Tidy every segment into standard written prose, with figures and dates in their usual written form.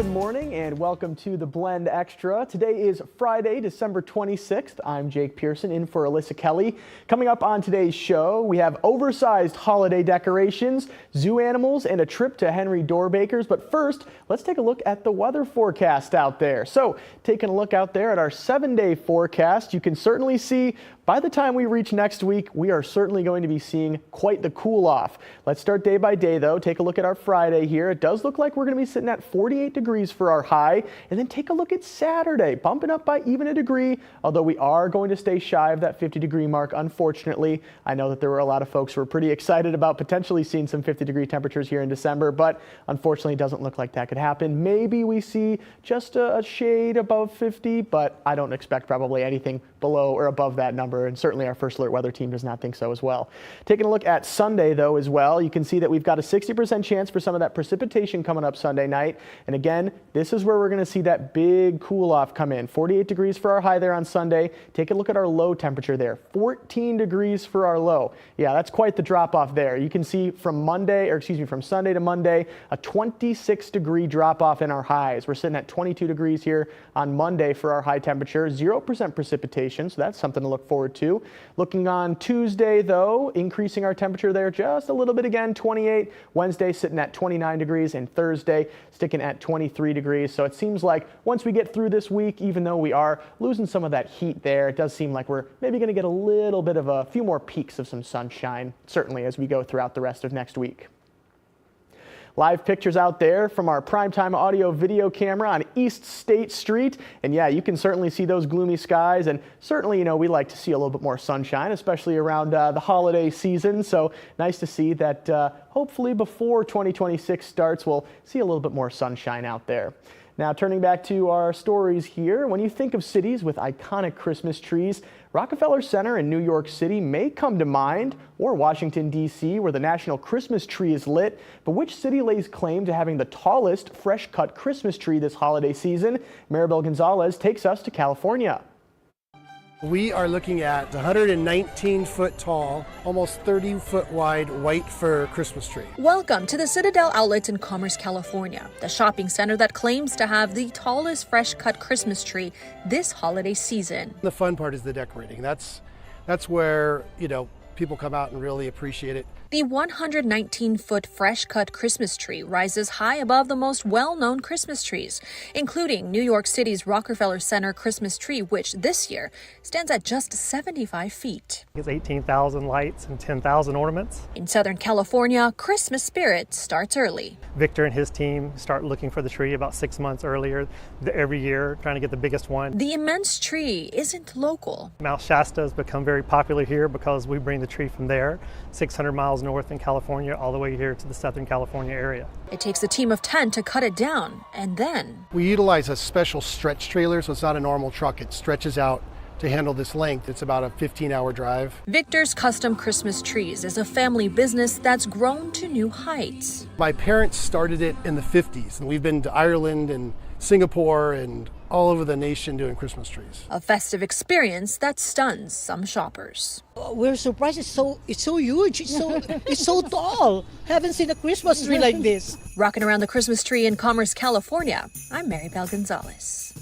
Good morning and welcome to the Blend Extra. Today is Friday, December 26th. I'm Jake Pearson in for Alyssa Kelly. Coming up on today's show, we have oversized holiday decorations, zoo animals, and a trip to Henry Dorrbakers. But first, let's take a look at the weather forecast out there. So, taking a look out there at our 7-day forecast, you can certainly see by the time we reach next week, we are certainly going to be seeing quite the cool off. Let's start day by day though. Take a look at our Friday here. It does look like we're going to be sitting at 48 degrees for our high. And then take a look at Saturday, bumping up by even a degree, although we are going to stay shy of that 50-degree mark, unfortunately. I know that there were a lot of folks who were pretty excited about potentially seeing some 50-degree temperatures here in December, but unfortunately it doesn't look like that could happen. Maybe we see just a shade above 50, but I don't expect probably anything below or above that number. And certainly our First Alert weather team does not think so as well. Taking a look at Sunday though as well, you can see that we've got a 60% chance for some of that precipitation coming up Sunday night. And again, this is where we're going to see that big cool off come in. 48 degrees for our high there on Sunday. Take a look at our low temperature there. 14 degrees for our low. Yeah, that's quite the drop off there. You can see from Sunday to Monday, a 26-degree drop off in our highs. We're sitting at 22 degrees here on Monday for our high temperature, 0% precipitation. So that's something to look forward to. Looking on Tuesday though, increasing our temperature there just a little bit again, 28. Wednesday sitting at 29 degrees and Thursday sticking at 23 degrees. So it seems like once we get through this week, even though we are losing some of that heat there, it does seem like we're maybe going to get a little bit of a few more peaks of some sunshine, certainly as we go throughout the rest of next week. Live pictures out there from our primetime audio video camera on East State Street. And yeah, you can certainly see those gloomy skies. And certainly, you know, we like to see a little bit more sunshine, especially around the holiday season. So nice to see that hopefully before 2026 starts, we'll see a little bit more sunshine out there. Now, turning back to our stories here, when you think of cities with iconic Christmas trees, Rockefeller Center in New York City may come to mind, or Washington, D.C., where the national Christmas tree is lit. But which city lays claim to having the tallest fresh-cut Christmas tree this holiday season? Maribel Gonzalez takes us to California. We are looking at 119-foot tall, almost 30-foot wide white fir Christmas tree. Welcome to the Citadel Outlets in Commerce, California, the shopping center that claims to have the tallest fresh-cut Christmas tree this holiday season. The fun part is the decorating. That's where, you know, people come out and really appreciate it. The 119-foot fresh-cut Christmas tree rises high above the most well-known Christmas trees, including New York City's Rockefeller Center Christmas tree, which this year stands at just 75 feet. It's 18,000 lights and 10,000 ornaments. In Southern California, Christmas spirit starts early. Victor and his team start looking for the tree about 6 months earlier every year, trying to get the biggest one. The immense tree isn't local. Mount Shasta has become very popular here because we bring the tree from there, 600 miles north in California, all the way here to the Southern California area. It takes a team of 10 to cut it down, and then we utilize a special stretch trailer, so it's not a normal truck. It stretches out to handle this length. It's about a 15-hour drive. Victor's Custom Christmas Trees is a family business that's grown to new heights. My parents started it in the 50s, and we've been to Ireland and Singapore and all over the nation doing Christmas trees. A festive experience that stuns some shoppers. We're surprised. It's so huge. It's so tall. Haven't seen a Christmas tree like this. Rocking around the Christmas tree in Commerce, California, I'm Maribel Gonzalez.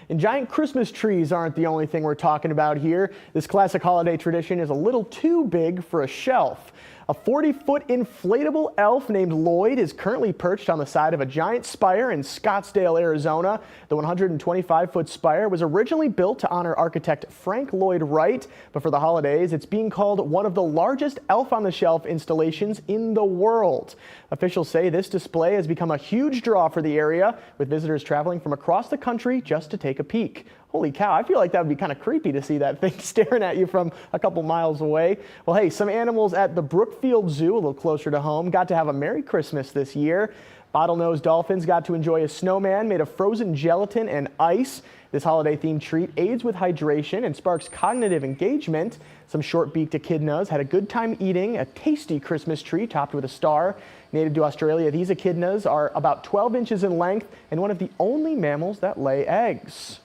And giant Christmas trees aren't the only thing we're talking about here. This classic holiday tradition is a little too big for a shelf. A 40-foot inflatable elf named Lloyd is currently perched on the side of a giant spire in Scottsdale, Arizona. The 125-foot spire was originally built to honor architect Frank Lloyd Wright, but for the holidays, it's being called one of the largest elf-on-the-shelf installations in the world. Officials say this display has become a huge draw for the area, with visitors traveling from across the country just to take a peek. Holy cow, I feel like that would be kind of creepy to see that thing staring at you from a couple miles away. Well, hey, some animals at the Brookfield Zoo, a little closer to home, got to have a Merry Christmas this year. Bottlenose dolphins got to enjoy a snowman made of frozen gelatin and ice. This holiday-themed treat aids with hydration and sparks cognitive engagement. Some short-beaked echidnas had a good time eating a tasty Christmas tree topped with a star. Native to Australia, these echidnas are about 12 inches in length and one of the only mammals that lay eggs.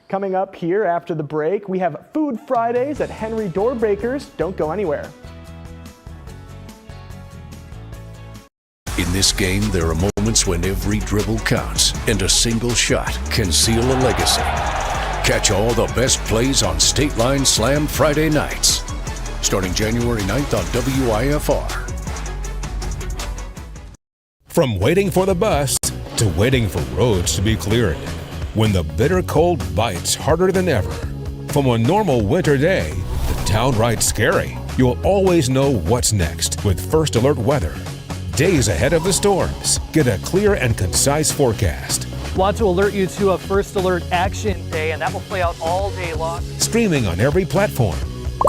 Coming up here after the break, we have Food Fridays at Henry Dorrbakers. Don't go anywhere. In this game, there are moments when every dribble counts, and a single shot can seal a legacy. Catch all the best plays on State Line Slam Friday nights, starting January 9th on WIFR. From waiting for the bus to waiting for roads to be cleared, when the bitter cold bites harder than ever. From a normal winter day to downright scary, you'll always know what's next with First Alert Weather. Days ahead of the storms, get a clear and concise forecast. Want to alert you to a First Alert Action Day, and that will play out all day long. Streaming on every platform,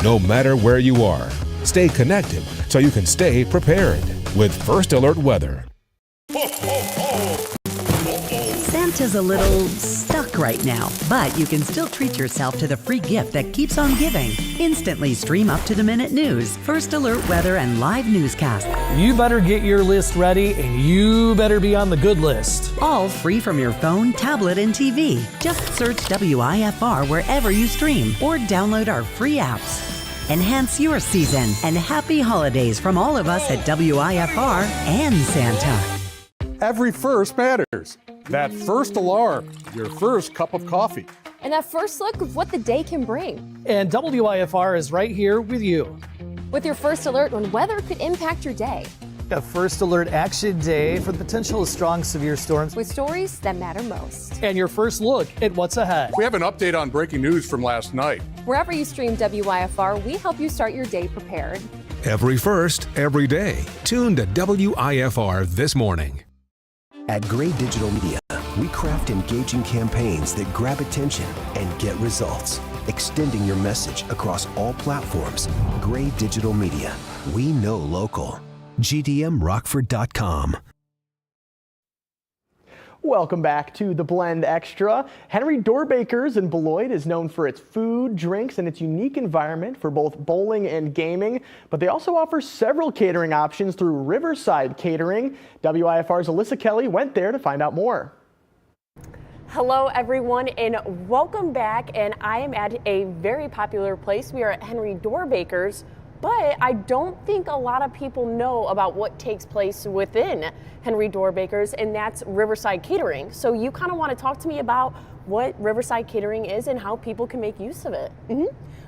no matter where you are. Stay connected so you can stay prepared with First Alert Weather. Santa's a little stuck right now, but you can still treat yourself to the free gift that keeps on giving. Instantly stream up-to-the-minute news, First Alert Weather, and live newscasts. You better get your list ready, and you better be on the good list. All free from your phone, tablet, and TV. Just search WIFR wherever you stream or download our free apps. Enhance your season, and happy holidays from all of us at WIFR and Santa. Every first matters. That first alarm, your first cup of coffee. And that first look of what the day can bring. And WIFR is right here with you. With your first alert when weather could impact your day. A First Alert Action Day for the potential of strong, severe storms. With stories that matter most. And your first look at what's ahead. We have an update on breaking news from last night. Wherever you stream WIFR, we help you start your day prepared. Every first, every day. Tune to WIFR this morning. At Gray Digital Media, we craft engaging campaigns that grab attention and get results. Extending your message across all platforms. Gray Digital Media. We know local. GDMRockford.com. Welcome back to The Blend Extra. Henry Dorrbakers in Beloit is known for its food, drinks, and its unique environment for both bowling and gaming, but they also offer several catering options through Riverside Catering. WIFR's Alyssa Kelly went there to find out more. Hello everyone and welcome back, and I am at a very popular place. We are at Henry Dorrbakers. But I don't think a lot of people know about what takes place within Henry Dorrbakers, and that's Riverside Catering. So you kind of want to talk to me about what Riverside Catering is and how people can make use of it.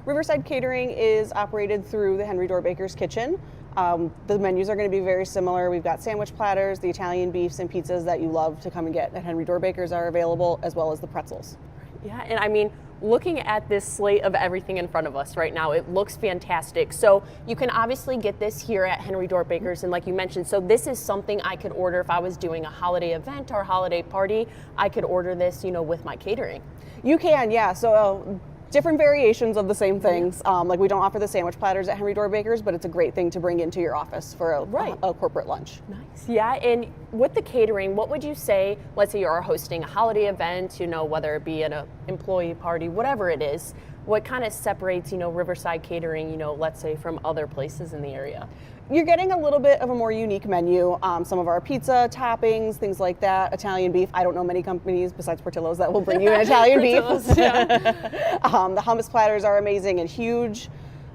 Riverside Catering is operated through the Henry Dorrbakers kitchen. The menus are going to be very similar. We've got sandwich platters, the Italian beefs and pizzas that you love to come and get at Henry Dorrbakers are available, as well as the pretzels. Yeah, and I mean, looking at this slate of everything in front of us right now, it looks fantastic. So you can obviously get this here at Henry Dorrbakers, and like you mentioned, so this is something I could order if I was doing a holiday event or holiday party. I could order this, you know, with my catering. You can, yeah. So different variations of the same things. Like we don't offer the sandwich platters at Henry Dorrbakers, but it's a great thing to bring into your office for a corporate lunch. Nice. Yeah, and with the catering, what would you say, let's say you're hosting a holiday event, you know, whether it be at an employee party, whatever it is, what kind of separates, you know, Riverside Catering, you know, let's say from other places in the area? You're getting a little bit of a more unique menu. Some of our pizza toppings, things like that, Italian beef. I don't know many companies besides Portillo's that will bring you an Italian beef. Yeah. The hummus platters are amazing and huge.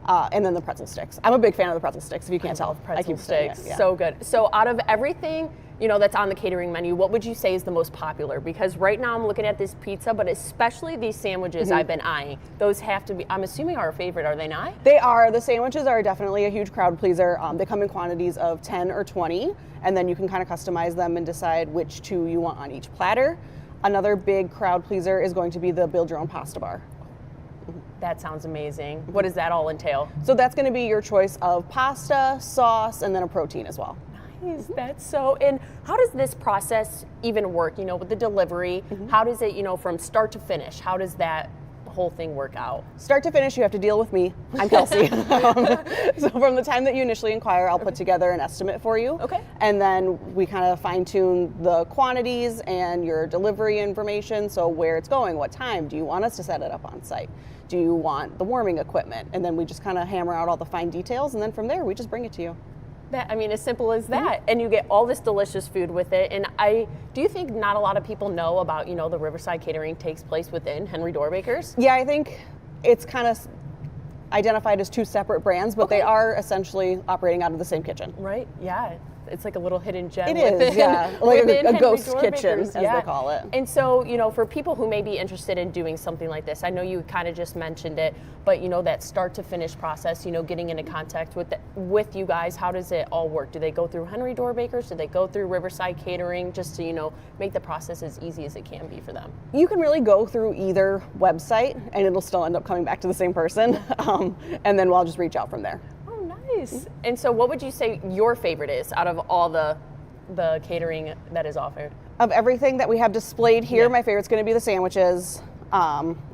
And then the pretzel sticks. I'm a big fan of the pretzel sticks, if you can't tell. Pretzel sticks, so good. So out of everything, you know, that's on the catering menu, what would you say is the most popular? Because right now I'm looking at this pizza, but especially these sandwiches I've been eyeing. Those have to be, I'm assuming, are a favorite, are they not? They are. The sandwiches are definitely a huge crowd pleaser. They come in quantities of 10 or 20, and then you can kind of customize them and decide which two you want on each platter. Another big crowd pleaser is going to be the build your own pasta bar. That sounds amazing. What does that all entail? So that's going to be your choice of pasta, sauce, and then a protein as well. Nice, that's so, and how does this process even work, you know, with the delivery? How does it, you know, from start to finish, how does that whole thing work out? Start to finish, you have to deal with me. I'm Kelsey. So from the time that you initially inquire, I'll put together an estimate for you. Okay. And then we kind of fine tune the quantities and your delivery information. So where it's going, what time, do you want us to set it up on site? Do you want the warming equipment? And then we just kind of hammer out all the fine details, and then from there we just bring it to you. That, I mean, as simple as that. And you get all this delicious food with it. And do you think not a lot of people know about, you know, the Riverside Catering takes place within Henry Dorrbakers? Yeah, I think it's kind of identified as two separate brands, but they are essentially operating out of the same kitchen. Right, yeah. it's like a little hidden gem. It is, within, yeah, like within a Henry ghost Dorrbakers, kitchen, as they call it. And so, you know, for people who may be interested in doing something like this, I know you kind of just mentioned it, but you know, that start to finish process, you know, getting into contact with you guys, how does it all work? Do they go through Henry Dorrbakers? Do they go through Riverside Catering, just to, you know, make the process as easy as it can be for them? You can really go through either website and it'll still end up coming back to the same person. And then we'll just reach out from there. Oh, nice. And so what would you say your favorite is out of all the catering that is offered? Of everything that we have displayed here, my favorite's going to be the sandwiches.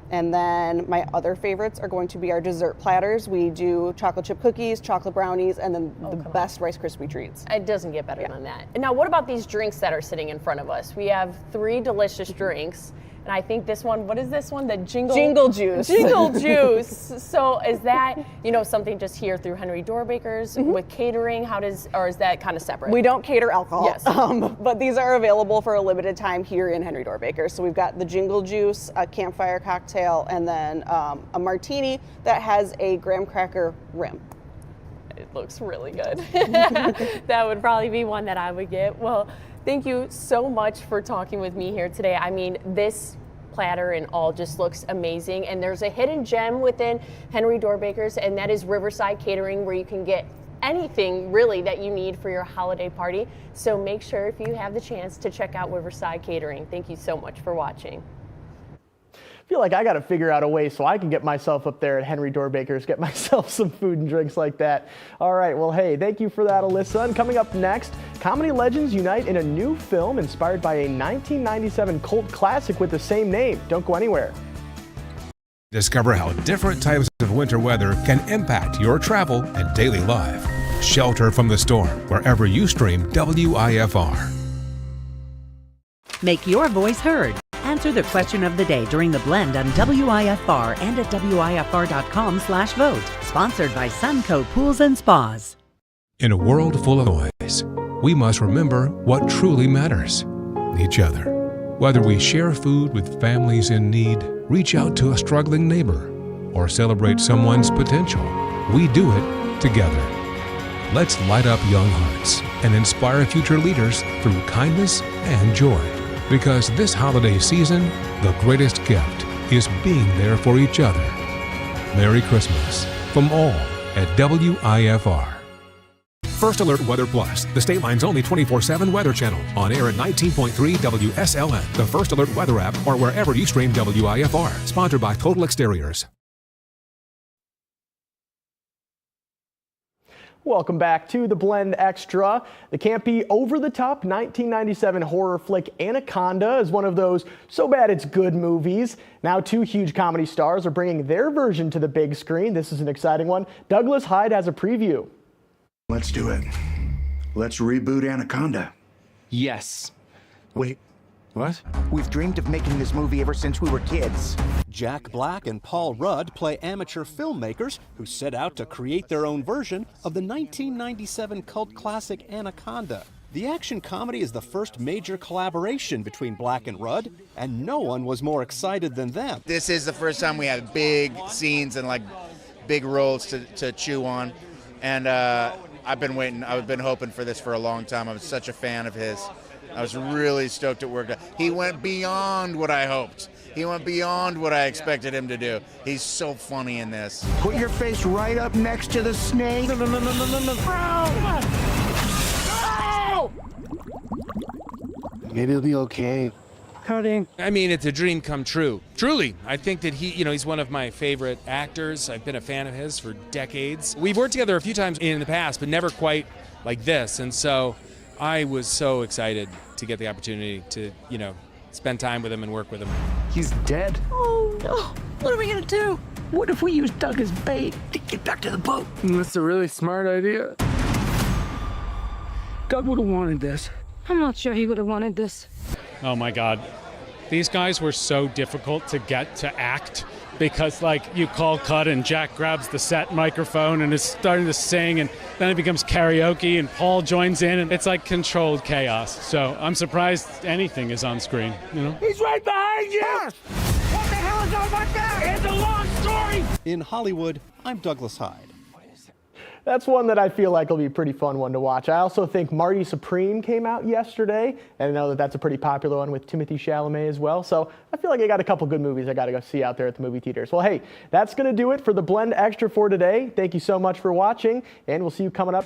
And then my other favorites are going to be our dessert platters. We do chocolate chip cookies, chocolate brownies, and then the best Rice Krispie treats. It doesn't get better than that. And now what about these drinks that are sitting in front of us? We have 3 delicious drinks. And I think this one, what is this one? The Jingle Juice. Jingle Juice. So is that, you know, something just here through Henry Dorrbakers with catering? Or is that kind of separate? We don't cater alcohol. Yes. But these are available for a limited time here in Henry Dorrbakers. So we've got the Jingle Juice, a campfire cocktail, and then a martini that has a graham cracker rim. It looks really good. That would probably be one that I would get. Well, thank you so much for talking with me here today. I mean, this platter and all just looks amazing. And there's a hidden gem within Henry Dorrbakers, and that is Riverside Catering, where you can get anything really that you need for your holiday party. So make sure, if you have the chance, to check out Riverside Catering. Thank you so much for watching. I feel like I got to figure out a way so I can get myself up there at Henry Dorrbakers, get myself some food and drinks like that. All right, well, hey, thank you for that, Alyssa. And coming up next, comedy legends unite in a new film inspired by a 1997 cult classic with the same name. Don't go anywhere. Discover how different types of winter weather can impact your travel and daily life. Shelter from the storm wherever you stream WIFR. Make your voice heard. Answer the question of the day during the blend on WIFR and at WIFR.com/vote. Sponsored by Suncoat Pools and Spas. In a world full of noise, we must remember what truly matters: each other. Whether we share food with families in need, reach out to a struggling neighbor, or celebrate someone's potential, we do it together. Let's light up young hearts and inspire future leaders through kindness and joy. Because this holiday season, the greatest gift is being there for each other. Merry Christmas from all at WIFR. First Alert Weather Plus, the State Line's only 24/7 weather channel. On air at 19.3 WSLN, the First Alert Weather app, or wherever you stream WIFR. Sponsored by Total Exteriors. Welcome back to the Blend Extra. The campy, over-the-top 1997 horror flick Anaconda is one of those so bad it's good movies. Now 2 huge comedy stars are bringing their version to the big screen. This is an exciting one. Douglas Hyde has a preview. Let's do it. Let's reboot Anaconda. Yes. Wait, what? We've dreamed of making this movie ever since we were kids. Jack Black and Paul Rudd play amateur filmmakers who set out to create their own version of the 1997 cult classic Anaconda. The action comedy is the first major collaboration between Black and Rudd, and no one was more excited than them. This is the first time we had big scenes and like big roles to chew on, and I've been waiting. I've been hoping for this for a long time. I was such a fan of his. I was really stoked it worked out. He went beyond what I hoped. He went beyond what I expected him to do. He's so funny in this. Put your face right up next to the snake. No. Maybe it'll be okay. Cutting. I mean, it's a dream come true. Truly, I think that he's one of my favorite actors. I've been a fan of his for decades. We've worked together a few times in the past, but never quite like this. And so I was so excited to get the opportunity to, spend time with him and work with him. He's dead. Oh, no. What are we going to do? What if we use Doug as bait to get back to the boat? That's a really smart idea. Doug would have wanted this. I'm not sure he would have wanted this. Oh my God. These guys were so difficult to get to act because you call cut and Jack grabs the set microphone and is starting to sing and then it becomes karaoke and Paul joins in and it's like controlled chaos. So I'm surprised anything is on screen, He's right behind you! What the hell is all about that? It's a long story! In Hollywood, I'm Douglas Hyde. That's one that I feel like will be a pretty fun one to watch. I also think Marty Supreme came out yesterday, and I know that that's a pretty popular one with Timothée Chalamet as well. So I feel like I got a couple good movies I got to go see out there at the movie theaters. Well, hey, that's going to do it for the Blend Extra for today. Thank you so much for watching, and we'll see you coming up